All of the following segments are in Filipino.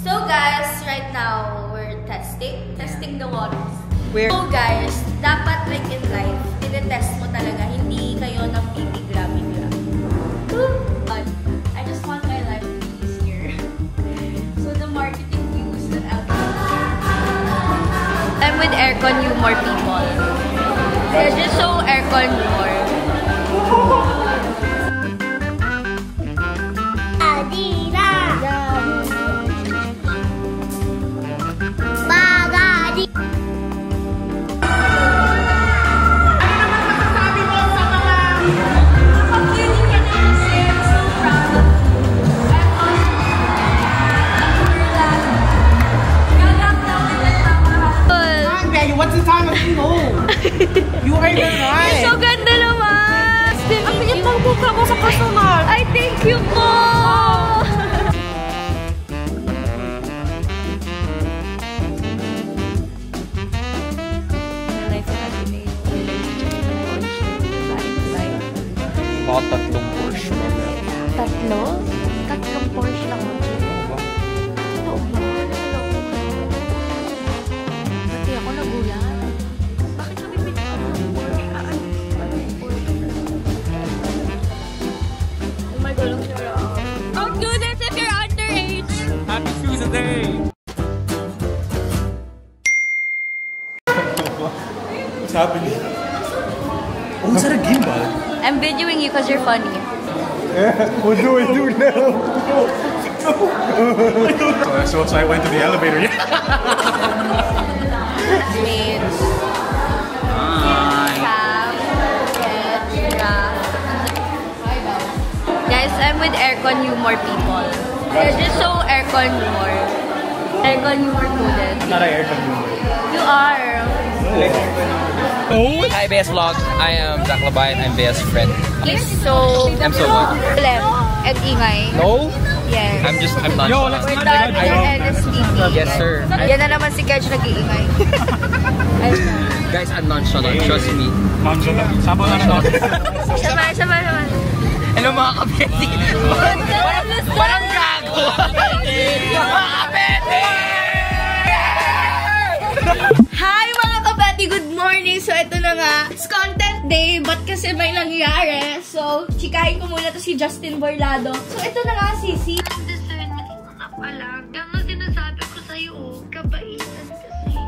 So guys, right now we're testing the waters. So guys, dapat like in life, tinetest mo talaga, hindi kayo ng bibigla-bigla. But I just want my life to be easier. So the marketing views that I'm with aircon humor people. They're just so aircon humor. What's the time of being old? You are the right. So ganda naman! Ang bigat ng buka mo sa customer. Ay, thank you po! Baka tatlong Porsche mo. Tatlo? Tatlong Porsche lang mo. Totoo ba? Pati ako nagulat. Bakit kami pinaka ng Porsche? Oh my God, ang sarap. Don't do this if you're underage! Happy Tuesday! What's happening? Oh, is that a gimbal? I'm videoing you because you're funny. What do I do now? So I went to the elevator. Mitch. Sam. Guys, I'm with aircon humor people. They're just so aircon humor. Aircon humor coded. I'm not an aircon humor. You are. Oh! Hi, BS Vlogs. I am Zach Labayan. I'm BS friend. So I'm so what? left and ingay. No? Yes. I'm not. Yo, let's We're not done with NSTP. Yes, sir. Yan na naman si Kedge nag-iingay. Guys, I'm nonchalant. Trust me. Nonchalant. Sabaw na lang. Sabay. Hello mga kabeti. Parang gago. Mga kabeti! Hi mga kabeti! Good morning! So ito na nga, it's content day, but kasi may nangyari. So, chikahin ko muna to si Justin Borlado. So ito na nga, Sisi. Discernment ko na pala. Gano'n sinasabi ko sa'yo, kabaitan kasi.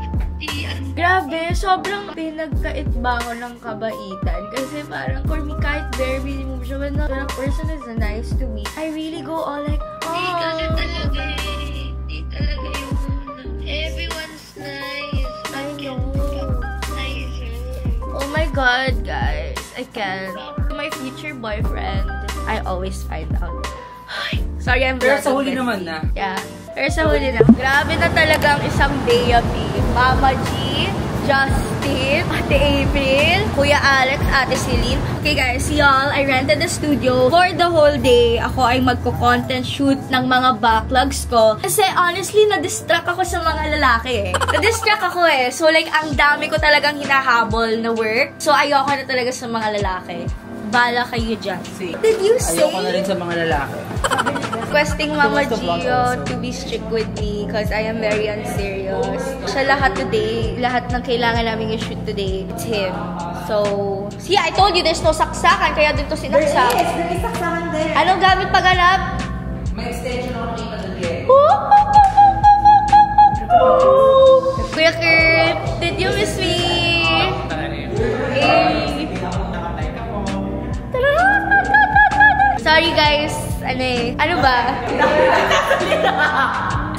Grabe, sobrang pinagkait ba ako ng kabaitan? Kasi parang for me, kahit very minimum siya, when the person is nice to me, I really go all like, oh. Hindi kasi talaga hindi talaga yung everyone's nice. I know. Oh my God, guys. I can't. My future boyfriend, I always find out. Sorry, I'm Pero sa huli naman na. Yeah. Pero sa huli na. Grabe na talagang isang day of Mama G, Justin, Ate April, Kuya Alex, Ate Celine. Okay guys, y'all, I rented the studio. For the whole day, ako ay magko-content shoot ng mga backlogs ko. Kasi honestly, na-distract ako sa mga lalaki eh. Na-distract ako eh. So like, ang dami ko talagang hinahabol na work. So ayoko na talaga sa mga lalaki. Bala kayo dyan. Did you say? Ayoko na rin sa mga lalaki. Requesting Mama Gio to be strict with me because I am very unserious. Siya lahat today, lahat ng kailangan namin i-shoot today, it's him. So, see, I told you there's no saksakan, kaya dito sinaksak. There is saksakan there. Anong gamit paghanap? May extension ako dito today. Kuya Kurt, did you miss me? Hey. Sorry guys, ano ba?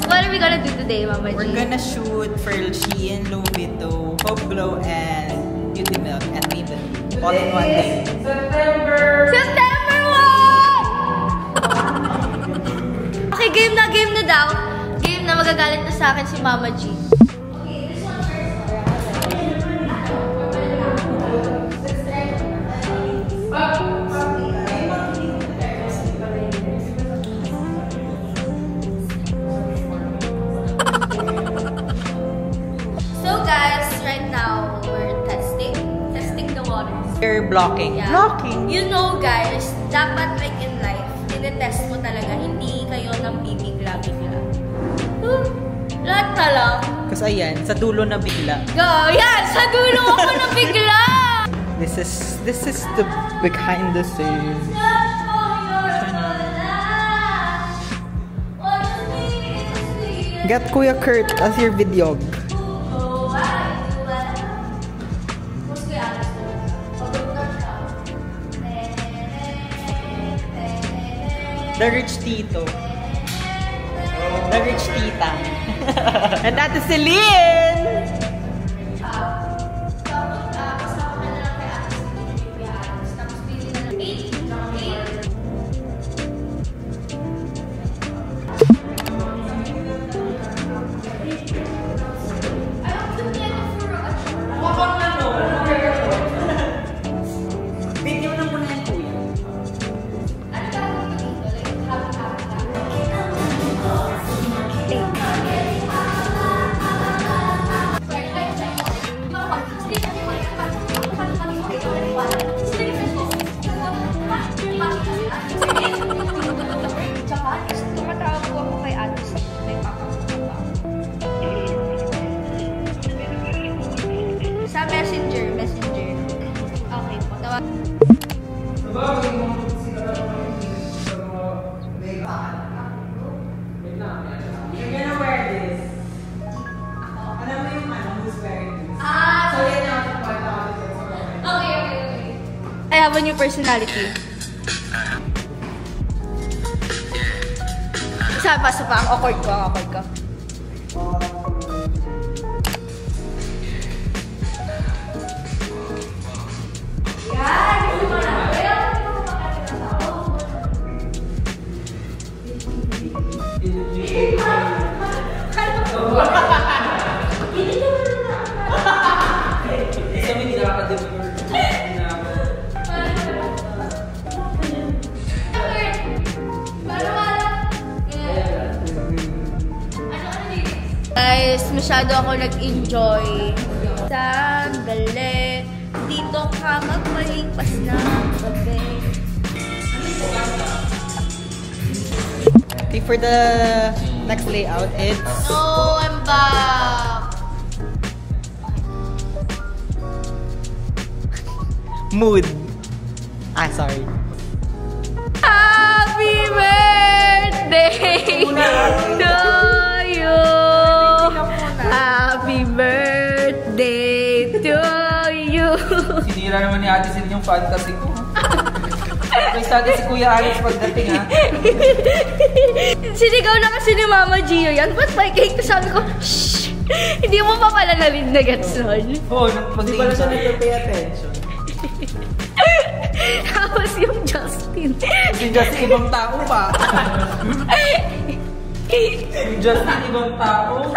What are we gonna do today, Mama G? We're gonna shoot for Shein, Louis Vuitton, Hope Glow, and Beauty Milk at Maybelline. All in one day. September 1! Okay, game na daw. Game na, magagalit na sa akin si Mama G. You're blocking. Yeah. Blocking. You know guys, dapat like in life, tinetest mo talaga, hindi kayo nang bibigla-bigla. Basta lang. Kasi ayan, sa dulo na bigla. Go! Yan! Sa dulo ako na bigla! This is the behind the scenes. Get Kuya Kurt as your videog. The rich tito. The rich tita. And that is Celine! Messenger. Okay po. Tawag. You're gonna wear this. Alam mo yung who's wearing this? So yan yung support out. Okay. I have a new personality. Isa pa. Ang awkward ko. Guys, masyado ako nag-enjoy. Sandali, dito ka magpalipas ng gabi. Okay, for the next layout, it's... No, I'm back! Mood. Sorry. Happy birthday to you! Happy birthday to you! Sinira naman ni Ate Celine yung fantasy ko. May sabi si Kuya Alex pagdating, ha? Sinigaw na kasi ni Mama Gio yan. Ba't may cake? Sabi ko, shh! Hindi mo pa pala narinig na gets nun. Oo, hindi pala siya nag-pay attention. Tapos yung Justin. Si Justin, ibang tao pa. Si Justin, ibang tao.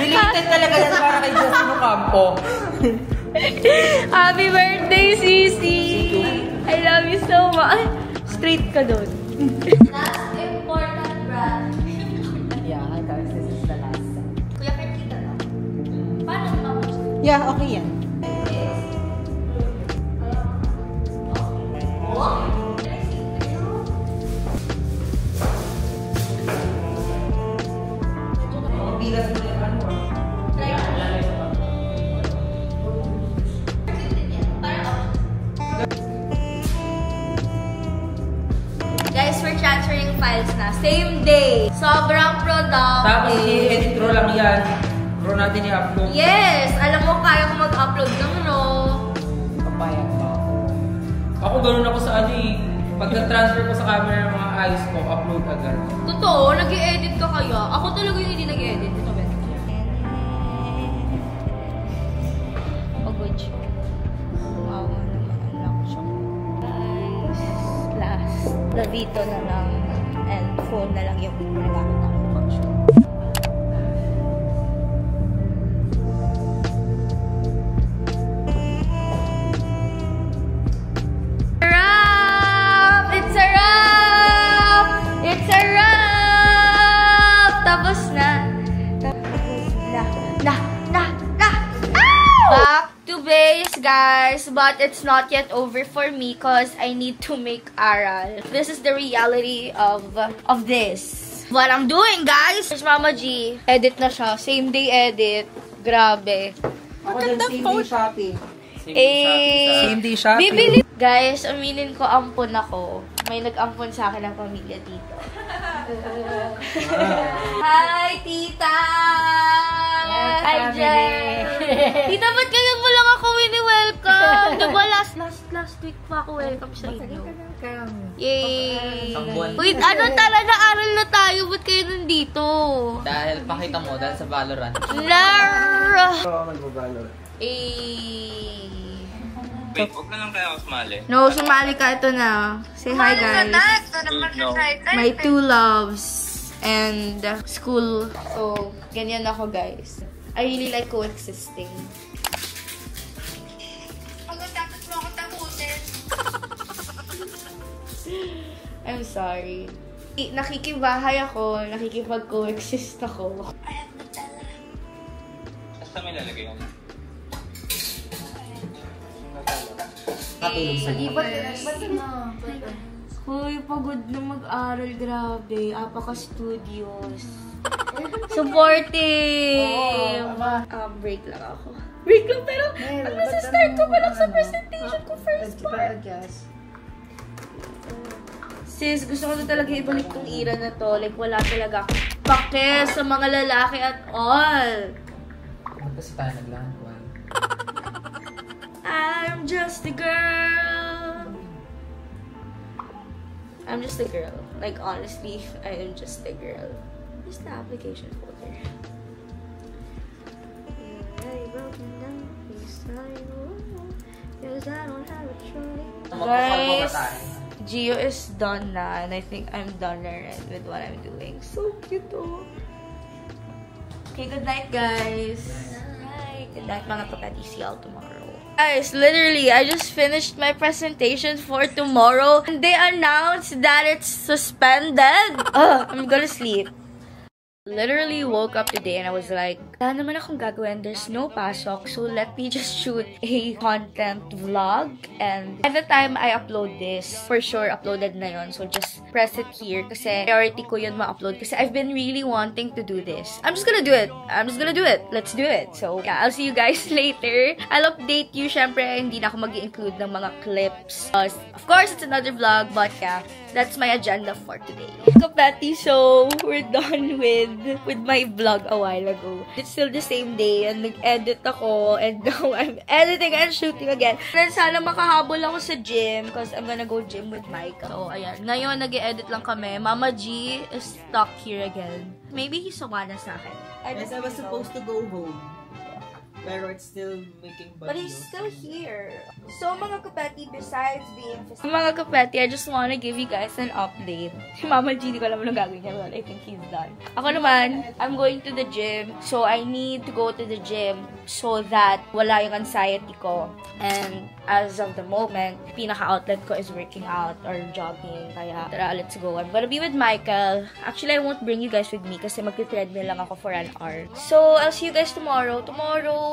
Related talaga yan para kay Justin Ocampo. Happy birthday, Sisi! I love you so much. Ay, straight ka doon. Last important brand. Yeah, guys, this is the last one. Kuya, kahit kita na. Paano tapos? Yeah, okay yan. Guys, we're transferring files na. Same day. Sobrang productive. Tapos i-edit raw lang yan. Raw natin i-upload. Yes! Alam mo, kaya ko mag-upload ng raw. Papayag ba ako? Ako ganun ako sa ano eh. Pag na-transfer ko sa camera ng mga ayos ko, upload agad. Totoo? Nag-i-edit ka kaya? Ako talaga yung hindi nag-i-edit. Ito, Ben. Oh, good siya. Wow, naman. Unlock siya. Guys, last. Lavito na lang. And phone na lang yung nagamit namin function. Guys, but it's not yet over for me because I need to make aral. This is the reality of this. what I'm doing, guys. There's Mama G. Edit na siya. Same day edit. Grabe. Ako din, same day shopping. Same day shopping. Bibili. Guys, aminin ko, ampon ako. May nag-ampon sa akin ng pamilya dito. Hi, Tita! Hi, Jen! Tita, ba't kayo mo lang ako wini-welcome? Diba last week pa ako welcome sa inyo? Yay! Wait, ano talaga? Aral na tayo. Ba't kayo nandito? Dahil pakita mo, dahil sa Valorant. Lara! Oo, mag-Valorant. Wait, huwag na lang kaya ako sumali. No, sumali ka. Ito na. Say hi, guys. No. My two loves and school. So, ganyan ako, guys. I really like coexisting. Dapat mo ako takutin. I'm sorry. Nakikibahay ako, nakikipag-coexist ako. Basta may lalagay yun. Katulog sa iyo. Hoy, pagod na mag-aral. Grabe. Apaka-studios. Supportive! Break lang ako. Break lang, pero ang nasa-start ko pa lang sa presentation ko first part. Sis, gusto ko na talaga ibalik tong era na to. Like, wala talaga akong pake sa mga lalaki at all. Bakit kasi tayo naglahan? I'm just a girl. I'm just a girl. Like, honestly, I am just a girl. Where's the application folder? Guys, Gio is done na, and I think I'm done na rin with what I'm doing. So cute, oh. Okay, good night, guys. Good night, mga kapatid. See y'all tomorrow. Guys, literally, I just finished my presentation for tomorrow, and they announced that it's suspended. I'm gonna sleep. Literally woke up today and I was like, wala naman akong gagawin. There's no pasok, so let me just shoot a content vlog. And by the time I upload this, for sure uploaded na yun. So just press it here kasi priority ko yun ma-upload kasi I've been really wanting to do this. I'm just gonna do it. Let's do it. So yeah, I'll see you guys later. I'll update you. Syempre, hindi na ako mag-include ng mga clips. Of course, it's another vlog, but yeah, that's my agenda for today. Kapati, so we're done with my vlog a while ago. It's still the same day and nag-edit ako and now I'm editing and shooting again. And sana makahabol ako sa gym because I'm gonna go gym with Mike. So ayan, ngayon nag-edit lang kami. Mama G is stuck here again. Maybe he's sumana sa akin. Yes, I was supposed to go home. Pero it's still making But videos. he's still here. So, mga kapati, besides being mga kapati, I just wanna give you guys an update. Si Mama G, di ko alam anong gagawin niya, but I think he's done. Ako naman, I'm going to the gym. So, I need to go to the gym so that wala yung anxiety ko. And as of the moment, pinaka-outlet ko is working out or jogging. Kaya, tara, let's go. I'm gonna be with Michael. Actually, I won't bring you guys with me kasi mag-treadmill lang ako for an hour. So, I'll see you guys tomorrow. Tomorrow,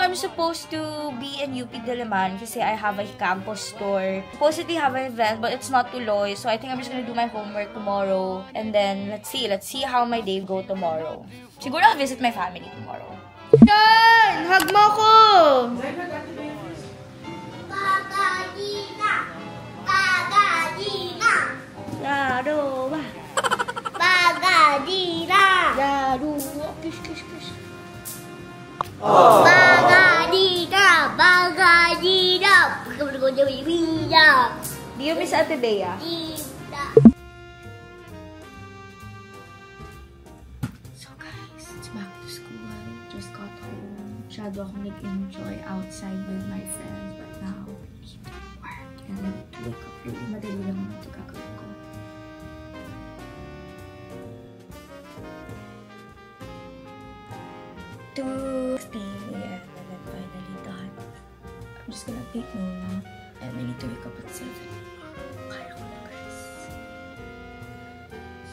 I'm supposed to be in UP Diliman kasi I have a campus tour. Supposedly have an event, but it's not Tuloy. So, I think I'm just gonna do my homework tomorrow. And then, let's see how my day go tomorrow. Siguro I'll visit my family tomorrow. Yan! Hug mo ko! Pagadina! Pagadina! Laro ba? Pagadina! Laro. Kiss, kiss, kiss. Pagadina! Pagadina! Pagadina! Do you miss Ate Bea? So guys, it's back to school. Just got home. Masyado akong nag-enjoy outside with my friends. But now, I need to work. And I need to wake up really madali lang ito gagawin ko. And then finally done. I'm just gonna take Nona. And I need to wake up at 7. Kaya ko na, guys.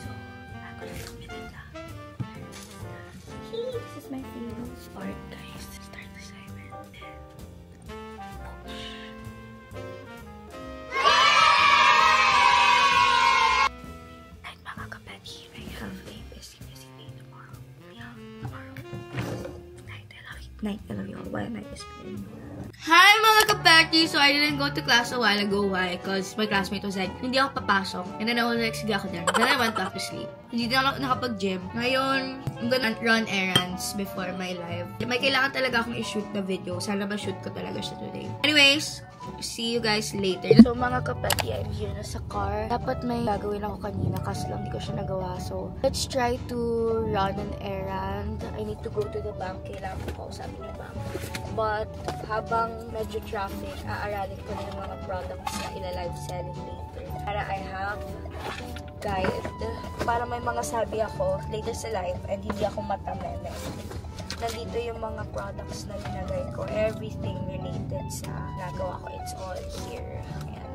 So, I'm gonna film it na. This is my favorite part, guys. Start assignment. Night, mga kapatid. Night, I love you all. Bye, night is fine. Hi mga kapeki! So I didn't go to class a while ago. Why? Because my classmate was like, hindi ako papasok. And then I was like, sige ako dyan. Then I went off to sleep. Hindi na ako nakapag-gym. Ngayon, I'm gonna run errands before my live. May kailangan talaga akong i-shoot na video. Sana ma-shoot ko talaga siya today. Anyways, see you guys later. So mga kapeki, I'm here na sa car. Dapat may gagawin ako kanina kasi lang di ko siya nagawa. So let's try to run an errand. I need to go to the bank. Kailangan ko kausapin yung bank. But habang medyo traffic, aaralin ko na yung mga products na ila-live selling later. Para I have guide. Para may mga sabi ako later sa live and hindi ako matameme. Nandito yung mga products na ginagay ko. Everything related sa nagawa ko. It's all here. Ayan.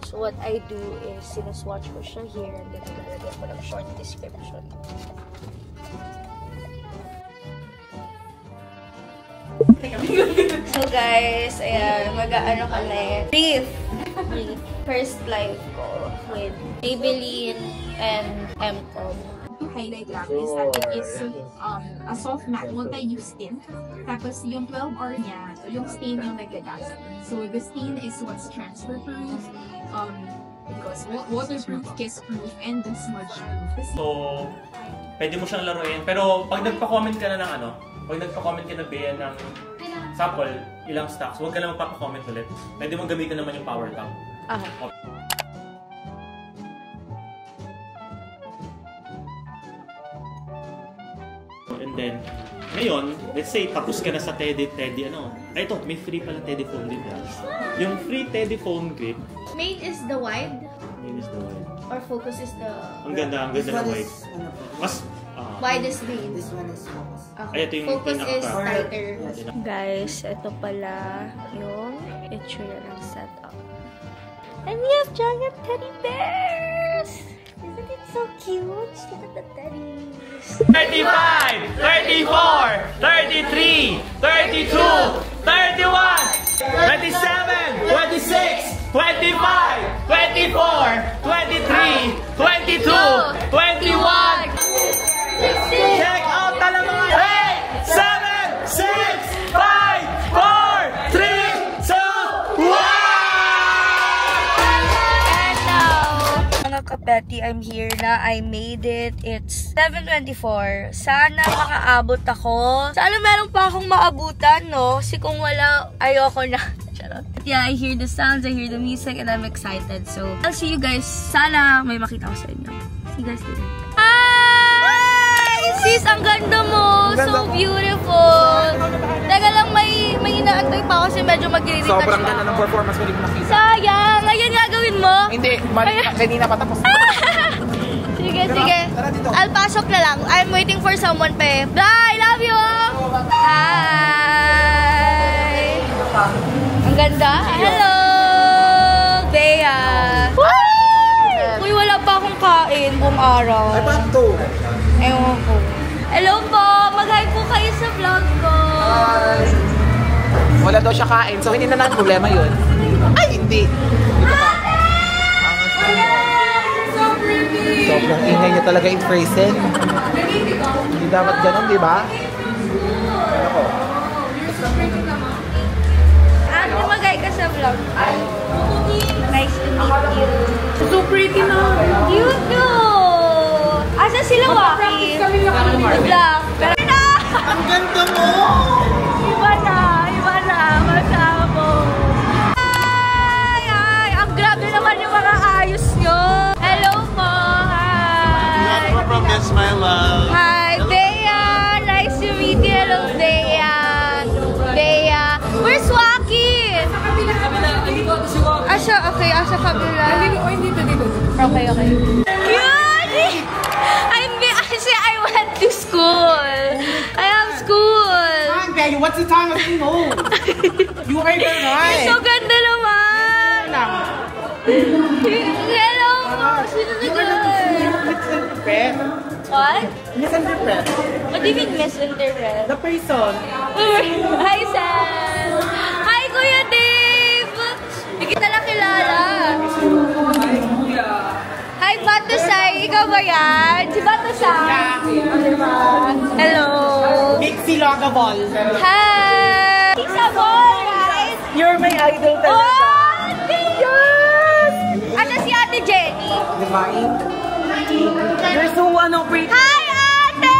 So what I do is sinuswatch ko siya here and then nalagyan ko ng short description. So guys, ayan, mag-ano kami. Brief. First live ko with Maybelline and M-Com. Highlight lang is that it is a soft matte multi-use tint. Tapos yung 12 hour niya, yung stain yung nagagasan. So the stain is what's transfer proof, because waterproof, kiss proof, and smudge proof. So, pwede mo siyang laruin. Pero pag nagpa-comment ka na ng ano, pag nagpa-comment ka na Bea ng sample, ilang stocks, huwag ka na magpapa-comment ulit. Pwede mo gamitin naman yung power tap. Aha. And then, ngayon, let's say, tapos ka na sa Teddy, ano. Ay, ito, may free pala Teddy phone din, guys. Yung free Teddy phone grip. Main is the wide, Yun is the wide. or focus is the... Ang ganda na wide. Mas, Wide is main. This one is focus. ay, ito yung Focus is pinaka- tighter. Guys, ito pala yung itsura ng setup. And we have giant teddy bears! Isn't it so cute? Look at the teddies. 35, 34, 33, 32, 31, 27, 26, 25, 24, 23, 22, 21. Check out na lang mga 8, 7, 6, 5, 4, 3, 2, 1! And now, mga kapeti, I'm here na. I made it. It's 7:24. Sana makaabot ako. Sana meron pa akong maabutan, no? Kasi kung wala, ayoko na. Charot. Yeah, I hear the sounds, I hear the music, and I'm excited. So, I'll see you guys. Sana may makita ko sa inyo. See you guys later. Hi! Sis, ang ganda mo! So beautiful! Teka lang, may inaantay pa ako kasi medyo mag-retouch pa. Sobrang ganda ng performance ko, hindi ko nakita. Sayang! Ngayon nga gawin mo? Hindi, kanina pa tapos. Sige, sige. I'll pasok na lang. I'm waiting for someone pa eh. Bye! Love you! Hi! Ang ganda. Hello! Bea! Woo! Uy, wala pa akong kain buong araw. Ay, paano to? Ewan ko. Hello po! Mag-hi po kayo sa vlog ko! Wala daw siya kain, so hindi na lang problema yun. Ay, hindi! So pretty! Sobrang ingay niya talaga in person. Hindi dapat ganun, di ba? Ano ko? Ate, mag-hi ka sa vlog. Nice to meet you. So pretty na. You too! Asa sila, Waki? Vlog. Pero na! Ang ganda mo! Iba na! Iba na! Masama mo! Ay! Ay! Ang grabe naman yung mga ayos nyo! Hello po! Hi! No problem, that's my love. Hi! Bea! Nice to meet you! Hello, Bea! Bea! Where's Waki? Asa? Okay, asa kabila. Okay, okay. Cute! I went to school. I have school. Okay, what's the time of the moon? You are the right. So ganda naman. Hello po. Sino si girl? What? Misinterpret. What do you mean misinterpret? The person. Hi, Sam. Hi, Kuya Dave. Hindi kita lang kilala. Hi, Batusay. Ikaw ba yan? Si Batusay. Diba? Hello. Big sila. Vagaball. Hi! Sa ball, right? You're my idol talaga. Oh! Yes! Ano si Ate Jenny? Divine? You're so pretty. Hi, Ate!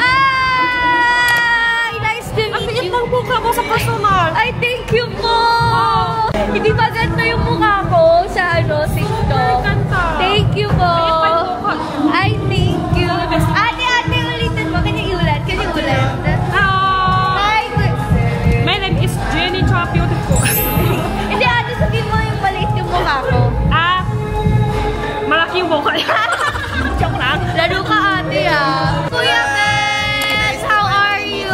Hi! Nice to meet you. Ang bigat ng mukha mo sa personal. Ay, thank you po! Hindi ba ganito yung mukha ko sa TikTok? Thank you po! Ay, thank you! Ate, ulitin mo. Can you ulit? Hi! My name is Jenny Chua Beautiful. Hindi, ate, sabihin mo yung maliit yung mukha ko. Malaki yung mukha. Joke lang. Laro ka, ate, Kuya Mens, how are you?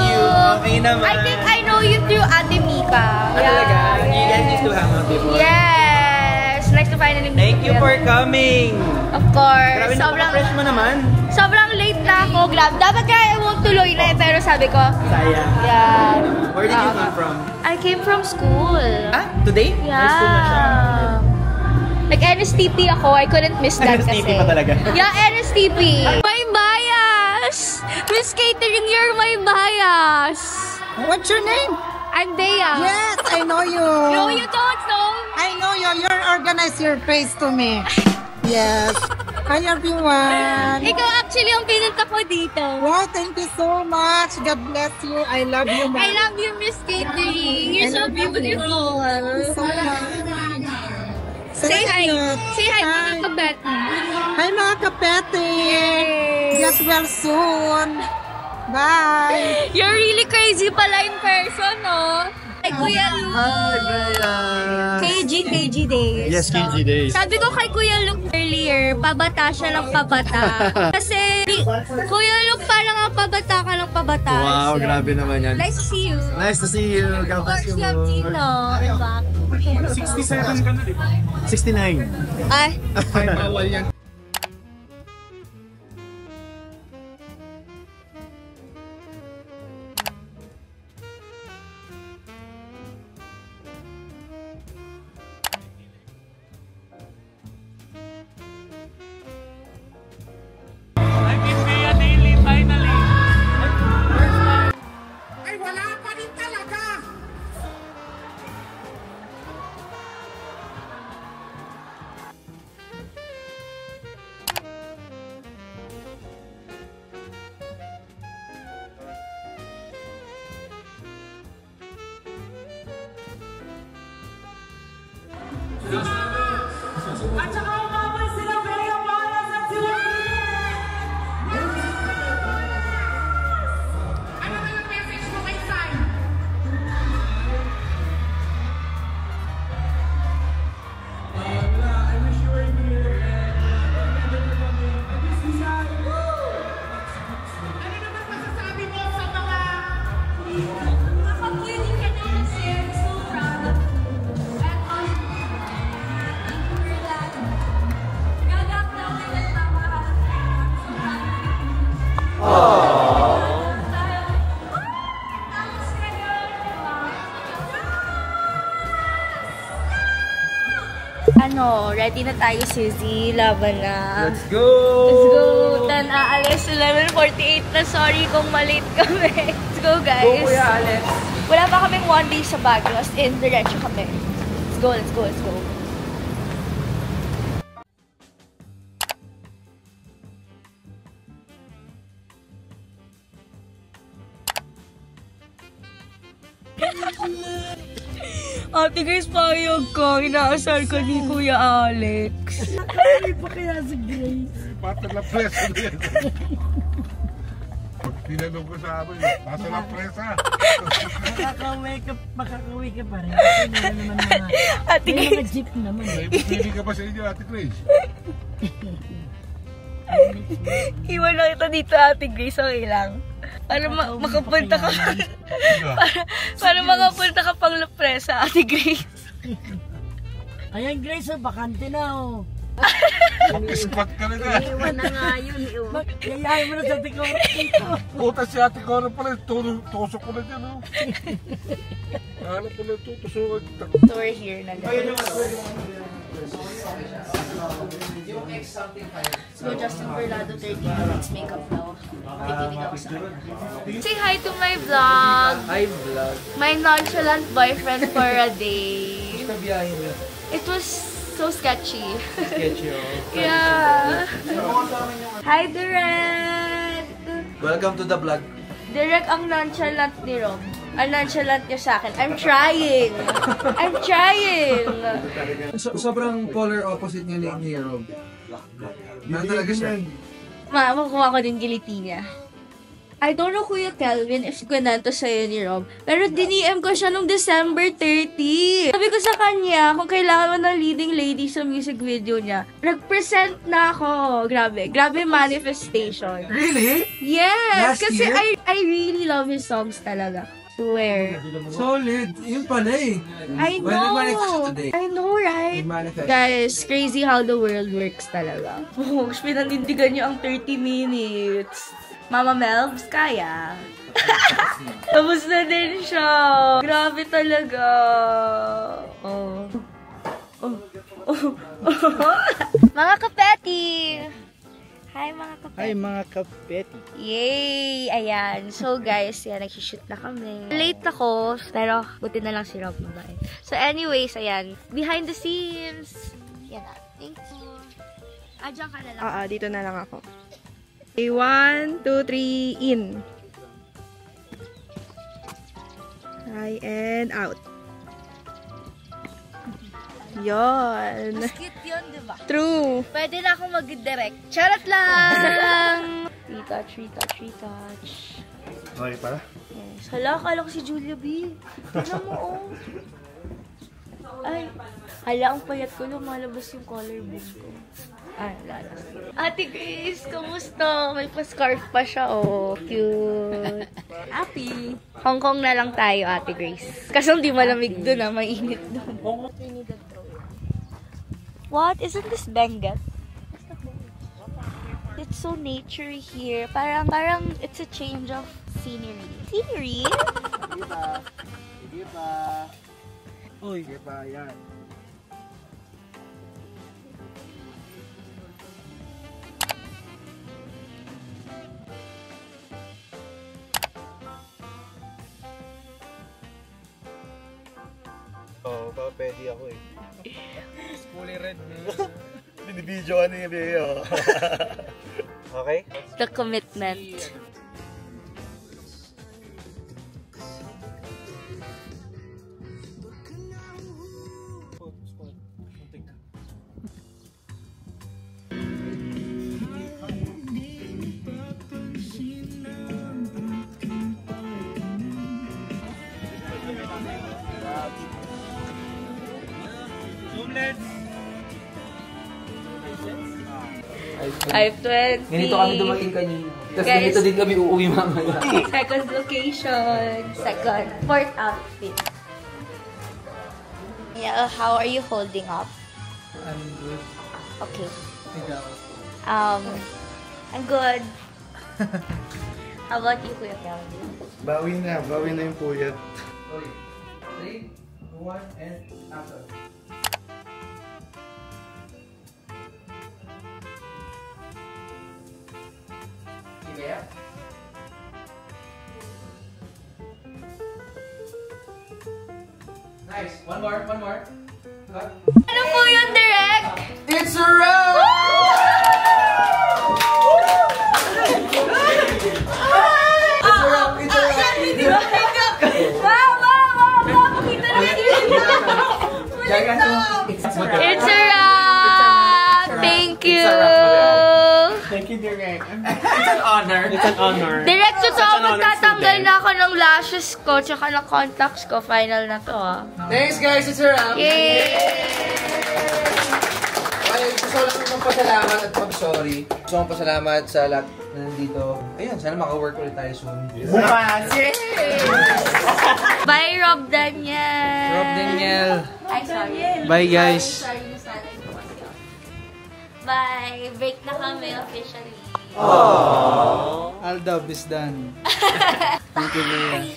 Okay naman. I think I know you through Ate Mika. Talaga? You guys used to hang out before? Yes! Nice to finally meet Thank you for coming. Of course. Grabe, napaka-fresh mo naman. Sobrang late na ako. Grab. Dapat kaya I won't tuloy na pero sabi ko, Sayang. yeah. Where did you come from? I came from school. Today? Yeah. High school na siya. Like NSTP ako, I couldn't miss that kasi. NSTP pa talaga? Yeah, NSTP. My bias! Miss Catering, you're my bias! What's your name? I'm Bea. Yes, I know you. No, you don't know. I know you. You're organized your face to me. Yes. Hi, everyone. Ikaw actually yung pinunta ko dito. Wow, thank you so much. God bless you. I love you, I love you, Miss Catering. You're so beautiful. so much. Say hi. Say hi, mga Hi. kabeti. Hi, mga kapete. Get well soon. Bye. You're really crazy pala in person, no? Ay, Kuya Luke. KG Days. Yes, KG Days. Sabi ko kay Kuya Luke earlier, pabata siya ng pabata. Kasi, Kuya Luke, parang ang pabata ka ng pabata. Wow, grabe naman yan. Nice to see you. Nice to see you. Of God bless course, you. you have Tino. Diba? 67 ka na, di ba? 69. Ay, Bawal yan. At saka umabot sila Bea para sa ano na yung message mo kay Sai? I wish you were here. Ano naman masasabi mo sa mga kapag-kinig ka na kasi, I'm so proud of you. And ready na tayo, Suzy. Laban na. Let's go! Let's go! Then, aalis 11:48 na. Sorry kung malate kami. Let's go, guys. Go, Kuya Alex. Wala pa kaming one day sa Baguio. As in, diretso kami. Let's go, let's go, let's go. Ate Grace, payag ka. Inaasar ka ni Kuya Alex. Hindi pa kaya si Grace. Pata la presa din. Tinanong ko sa amin, pasa la presa. Makakauwi ka pa rin. Kasi meron naman mga, Ate may mga Grace. jeep naman. Pili ka ba sa inyo, Ate Grace? Iwan lang kita dito, Ate Grace. Okay lang. Para makapunta ka. para makapunta ka pang La Presa, Ate Grace. Ayan Grace, bakante na oh. Mag-spot ka na na. Iwan na nga yun. Yayahin mo na sa Ticoro dito. Puta si Ate Cora pala, tusok ko na dyan, oh. Alam ko na tutusukan kita. So we're here na guys. So Justin Berlado, 30 minutes makeup now. Say hi to my vlog. Hi, vlog. My nonchalant boyfriend for a day. Gusto biyahe mo? It was so sketchy. Sketchy, oh. Yeah. Hi, Direk! Welcome to the vlog. Direk ang nonchalant ni Rob. Ang nonchalant niya sa akin. I'm trying! I'm trying! Sobrang polar opposite niya ni Rob. Ano talaga siya? Makuha ko din giliti niya. I don't know, Kuya Kelvin, if kwento sa'yo ni Rob. Pero diniem ko siya nung December 30. Sabi ko sa kanya, kung kailangan mo ng leading lady sa music video niya, nag-present na ako. Grabe. Grabe manifestation. Really? Yes! Last Kasi year? I really love his songs talaga. Swear. Solid. Yun pala eh. I Well, know. manifest today. I know, right? Manifest. Guys, crazy how the world works talaga. Oh, pinanindigan niyo ang 30 minutes. Mama Melvs, kaya. Tapos na din siya. Grabe talaga. Oh. Mga kapeti! Hi, mga kapeti. Hi, mga kapeti. Yay! Ayan. So, guys, yan, nagsishoot na kami. Late ako, pero buti na lang si Rob mabait. So, anyways, ayan. Behind the scenes. Yan na. Thank you. Diyan ka na lang. Dito na lang ako. Okay, 1, 2, 3, in. Hi, and out. Yon. Mas cute yun, diba? True. Pwede na akong mag-direct. Charot lang! Retouch, retouch, retouch. Okay pala? Yes. Hala, akala ko si Julia B. Tignan mo, oh. Ay, hala, ang payat ko. Lumalabas yung collarbone ko. Ay, lala. Ate Grace, kamusta? May pa-scarf pa siya, oh. Cute. Happy. Hong Kong na lang tayo, Ate Grace. Kasi hindi malamig dun, ah. Mainit dun. What? Isn't this Benguet? It's so nature here. Parang it's a change of scenery. Scenery? Sige pa. Uy, sige pa, yan. Oo, pwede ako eh. Fully red. Binibidyoan niya Leo. Okay? The commitment. I-20. Ganito kami dumating kanina. Tapos Guys, ganito din kami uuwi mamaya. Second location. Fourth outfit. Yeah, how are you holding up? I'm good. Okay. Ikaw. I'm good. How about you, Kuya Kelvin? Bawi na yung puyat. Okay. 3, 2, 1, and after. Yeah. Nice. One more. Cut. Ano po yun, Direk? It's a wrap! It's a wrap! Thank you! Thank you, Direk. It's an honor. It's an honor. Direk, totoo, Such an honor magtatanggal student. na ako ng lashes ko tsaka ng contacts ko. Final na to, ah. Thanks guys, it's a wrap! Yay! Ay, gusto ko lang magpasalamat at mag-sorry. Gusto kong pasalamat sa lahat na nandito. Ayun, sana maka-work ulit tayo soon. Bye, Rob Daniel! Rob Daniel! Ay, sorry. Bye guys! Sorry na sana yung pumasyo. Bye! Break na kami officially. All dub is done. Thank you, Leia.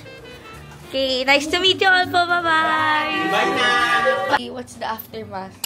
Okay, nice to meet you all po. Bye-bye! Bye na! What's the aftermath?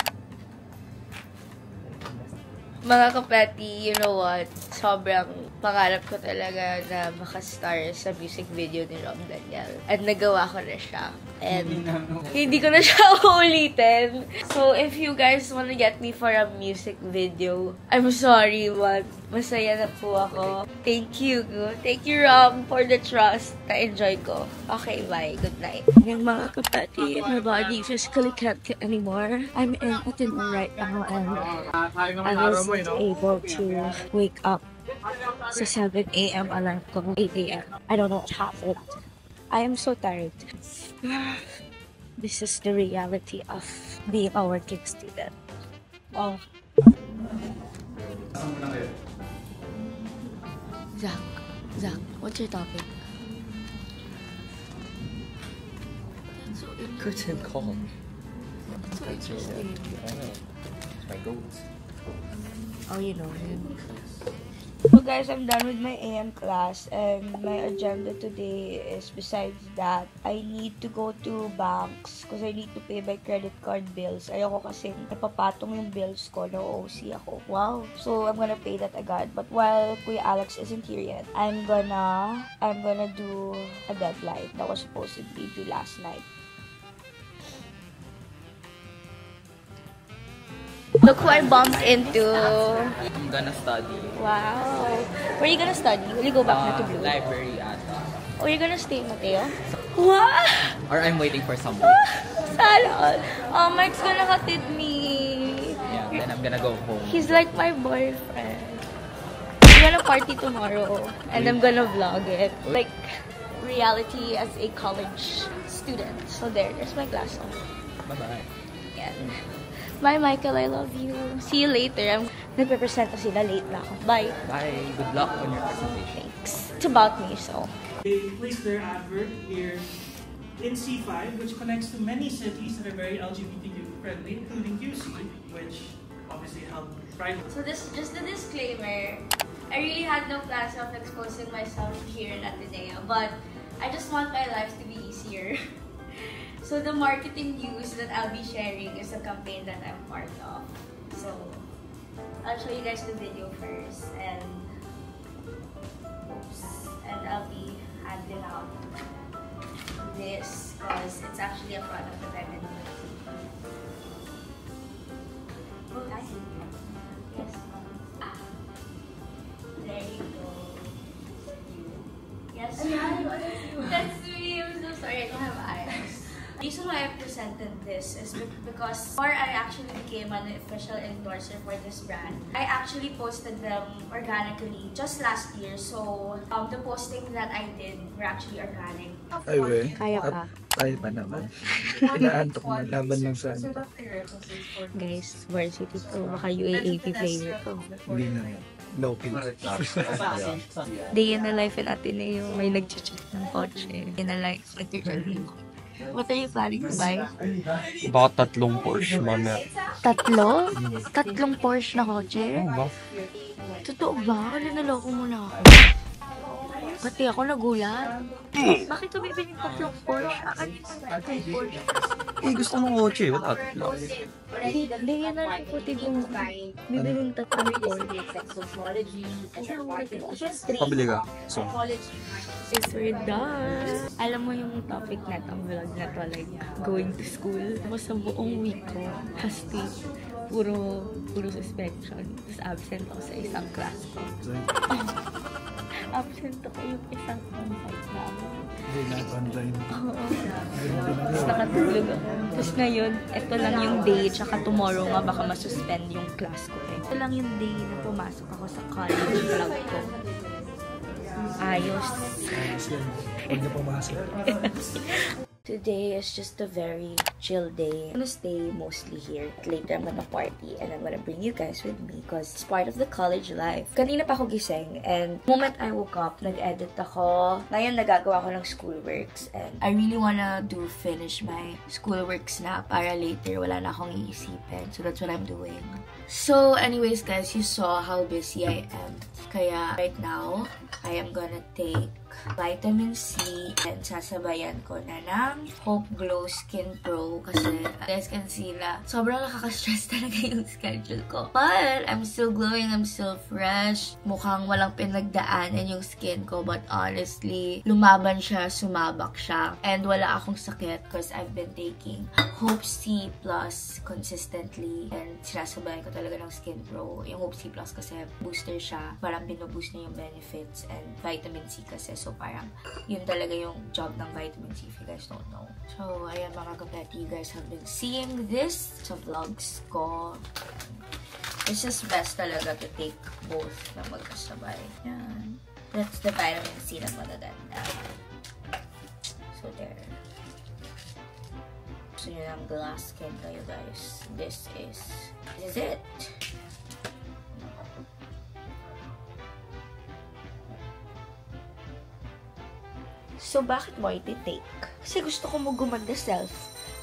Mga kapeti, you know what? Sobrang Pangarap ko talaga na makastar sa music video ni Rob Daniel. At nagawa ko na siya. And hindi ko na siya uulitin. So, if you guys wanna get me for a music video, I'm sorry, but masaya na po ako. Thank you. Thank you, Rob, for the trust. Na-enjoy ko. Okay, bye. Good night. Yung mga kapatid, my body physically can't get anymore. I'm in Ateneo right now, and I wasn't able to wake up. So 7 a.m. alarm ko, 8 a.m. I don't know what happened. I am so tired. This is the reality of being a working student. Oh. Zach, what's your topic? That's so interesting. Curtain call. That's so interesting. I know. It's my goals. Oh, you know him. So guys, I'm done with my AM class, and my agenda today is, besides that, I need to go to banks because I need to pay my credit card bills. Ayoko kasi napapatong yung bills ko, na-OC ako. Wow! So I'm gonna pay that agad. But while Kuya Alex isn't here yet, I'm gonna do a deadline that was supposed to be due last night. Look who I bumped into. I'm gonna study. Wow. Where are you gonna study? Will you go back na to Blue? Library ata. Or you're gonna stay, Mateo? What? Or I'm waiting for someone. Sana all. Mike's gonna hatid me. Yeah, then I'm gonna go home. He's like my boyfriend. We're gonna party tomorrow, and I'm gonna vlog it. Like, reality as a college student. So there's my glass on. Bye-bye. Yan. Bye, Michael. I love you. See you later. Nagpe-present na sila. Late na ako. Bye. Bye. Good luck on your presentation. Thanks. It's about me, so. They placed their advert here in C5, which connects to many cities that are very LGBTQ friendly, including UC, which obviously helped Pride. So this just a disclaimer. I really had no plans of exposing myself here in Ateneo, but I just want my life to be easier. So the marketing news that I'll be sharing is a campaign that I'm part of. So I'll show you guys the video first, and I'll be handing out this because it's actually a product that I've been using. Okay. Yes. There you go. Yes. That's me. I'm so sorry. I don't have eyes. The reason why I presented this is because before I actually became an official endorser for this brand, I actually posted them organically just last year. So, the postings that I did were actually organic. Ay, we. Kaya pa. Kaya pa naman. Inaantok na laban ng saan. Guys, varsity to. Baka UAAP player to. Hindi na. No kids. Day in the life in Ateneo. May nag-check ng kotse. In the life, nag-check. What are you planning to buy? Baka 3 Porsche, mamaya. 3? 3 Porsche na kotse? Oo ba? Totoo ba? Naloko mo na ako. Pati ako nagulat. Bakit ito bibiling 3 Porsche? Ano yung Porsche? Eh, gusto mong kotse. Wala 3. Hindi, yan na lang po tigong bibiling 3 Porsche. Pabili ka. So. Is we're done. Alam mo yung topic na itong vlog na to, like, going to school. Tapos sa buong week ko, has been puro suspension. Tapos absent ako sa isang class ko. Absent ako yung isang on-site namin. Hindi na online. Oo. Tapos nakatulog ako. Tapos ngayon, ito lang yung day, tsaka tomorrow nga baka masuspend yung class ko. Ito lang yung day na pumasok ako sa college vlog ko. Ayos. Huwag na pumasok. Today is just a very chill day. I'm gonna stay mostly here. Later, I'm gonna party and I'm gonna bring you guys with me because it's part of the college life. Kanina pa ako gising, and the moment I woke up, nag-edit ako. Ngayon, nagagawa ko ng schoolworks, and I really wanna finish my schoolworks na para later wala na akong iisipin. So that's what I'm doing. So anyways, guys, you saw how busy I am. Kaya right now, I am gonna take vitamin C, and sasabayan ko na ng Hope Glow Skin Pro kasi guys can see na sobrang nakaka-stress talaga yung schedule ko. But I'm still glowing, I'm still fresh. Mukhang walang pinagdaanan yung skin ko, but honestly, lumaban siya, sumabak siya. And wala akong sakit because I've been taking Hope C Plus consistently and sinasabayan ko talaga ng Skin Pro. Yung Hope C Plus kasi booster siya. Parang binuboost niya yung benefits and vitamin C kasi. So parang yun talaga yung job ng vitamin C if you guys don't know. So ayan mga kapeti, you guys have been seeing this sa vlogs ko. It's just best talaga to take both na magkasabay. Yan. That's the vitamin C na madadanda. So there. So yun ang glass skin kayo guys. This is it. So bakit mo iti-take? Kasi gusto ko mo gumanda self.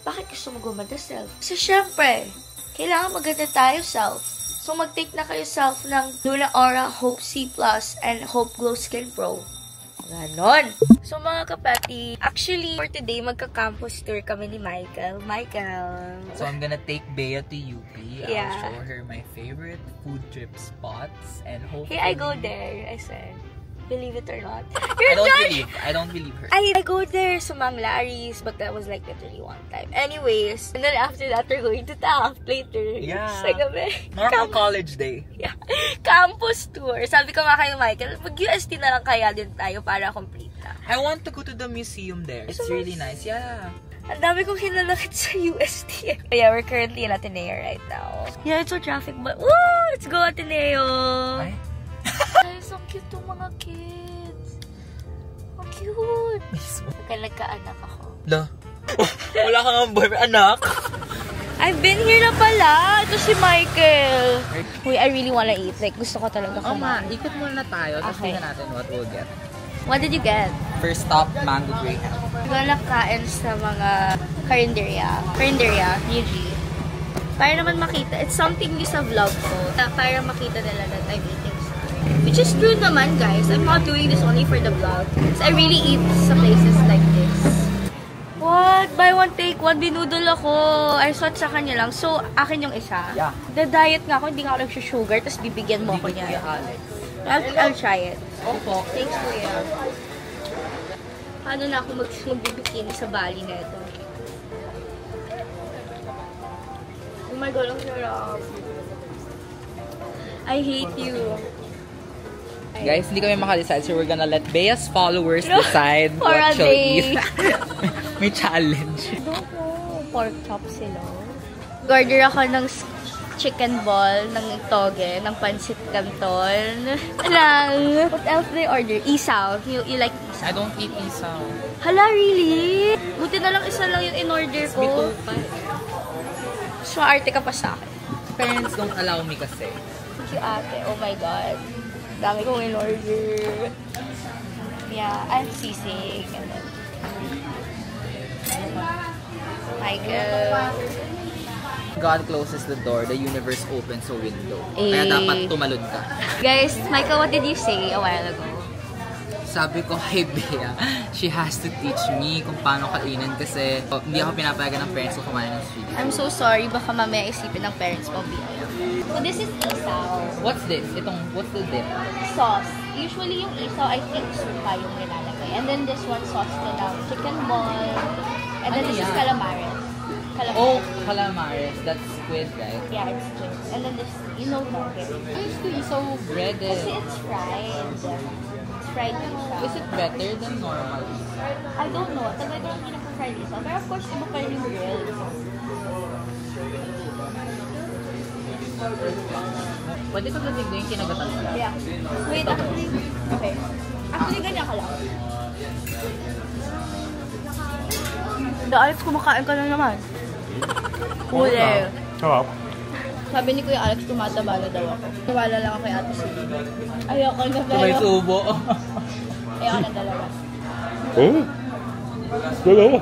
Bakit gusto mo gumanda self? Kasi syempre, kailangan maganda tayo self. So mag-take na kayo self ng Luna Aura Hope C Plus and Hope Glow Skin Pro. Ganon. So mga kapati, actually for today magka-campus tour kami ni Michael. Michael. So I'm gonna take Bea to UP. Yeah. I'll show her my favorite food trip spots and hopefully... Hey, I go there, I said. Believe it or not. I don't believe her. I go there sa Mang Larry's, but that was like literally one time. Anyways, and then after that, we're going to Taft later. Yeah. Sa gabi. Normal college day. Yeah. Campus tour. Sabi ko nga kayo, Michael, mag-UST na lang kaya din tayo para complete na. I want to go to the museum there. It's really nice. Yeah. Ang dami kong hinalakit sa UST. Yeah, we're currently in Ateneo right now. Yeah, it's so traffic, but woo! Let's go Ateneo! Ay? Ay, so cute tong mga kids. Ang cute. Pagka nagkaanak ako. La? Wala kang boyfriend, anak? I've been here na pala. Ito si Michael. Uy, I really wanna eat. Like, gusto ko talaga kumain. Ikot muna tayo. Tapos tingnan natin what we'll get. What did you get? First stop, Mango Graham. Wala kain sa mga karinderya. Karinderya, UG. Para naman makita. It's something new sa vlog ko. Para makita nila that I'm eating. Which is true naman, guys. I'm not doing this only for the vlog. I really eat sa places like this. What? Buy one, take one. Binudol ako. I thought sa kanya lang. So, akin yung isa. Yeah. The-diet nga ako. Hindi nga ako nag-sugar. Tapos bibigyan mo ako niya. I'll try it. Opo. Thanks, Kuya. Paano na ako magbibikini sa Bali na ito? Oh my God, ang sarap. I hate you. Guys, hindi kami makadecide, so we're gonna let Bea's followers decide what she'll eat. May challenge. I don't know. Pork chop sila. Order ako ng chicken ball, ng toge, ng pancit canton, what else did I order? Isaw. You like isaw? I don't eat isaw. Hala, really? Buti na lang isa lang yung in-order ko. So, arte ka pa sa akin. Parents don't allow me kasi. Thank you, ate. Oh my God. Dami kong in-order. Yeah, I'm sisig. And then, Michael. God closes the door, the universe opens a window. Kaya dapat tumalon ka. Guys, Michael, what did you say a while ago? Sabi ko kay Bea, she has to teach me kung paano kainin kasi hindi ako pinapayagan ng parents ko kumain ng sweet. I'm so sorry, baka mamaya isipin ng parents mo, Bea. So this is isaw. What's this? What's the dip? Sauce. Usually yung isaw, I think suka yung nilalagay. And then this one, sauce nilang chicken ball. And then this is calamares. Oh, calamares. That's squid, right? Yeah, it's squid. And then this, you know, nugget. It's the isaw breaded. Kasi it's fried. It's fried isaw. Is it better than normal isaw? I don't know. Tagal ko lang pinaka-fried isaw. Pero of course, iba pa rin yung grilled. Pwede ko kasi yung kinagatan mo lang. Yeah. Wait, actually, okay. Actually, ganyan ka lang. Alex, kumakain ka na naman. Huli. Sarap. Sabi ni Kuya Alex, tumataba na daw ako. Tiwala lang ako kay Ate Sili. Ayoko na pero. May subo. Ayoko na dalawa. Oh? Dalawa?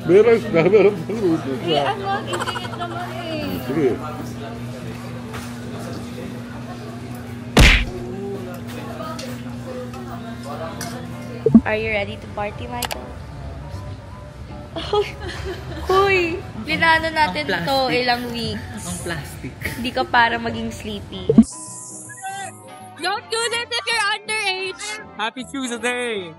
Meron na, meron pa rin. Sige, ano? Isingit naman eh. Sige. Are you ready to party, Michael? Hoy! Linano natin to ilang weeks. Ang plastic. Hindi ka para maging sleepy. Don't do this if you're underage! Happy Tuesday!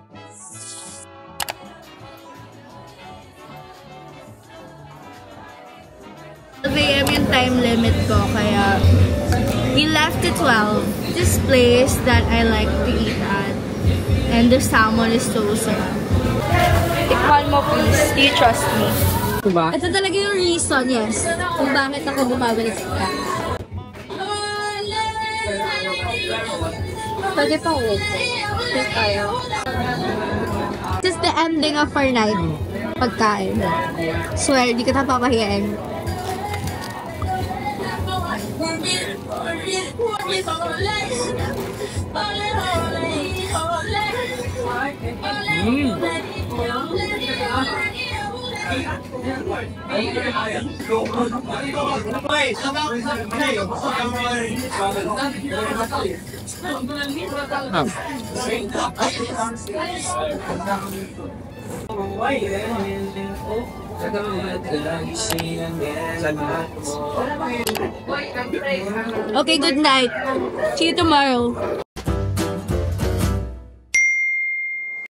12 AM yung time limit ko, kaya we left at 12. This place that I like to eat at. And the salmon is so sarap. Tikman mo please. Do you trust me? Diba? Ito talaga yung reason, yes, kung bakit ako bumabalik ka. Pwede pa ulit. Check tayo. This is the ending of our night. Pagkain. Swear, di ka papahiyain. Okay, good night. See you tomorrow.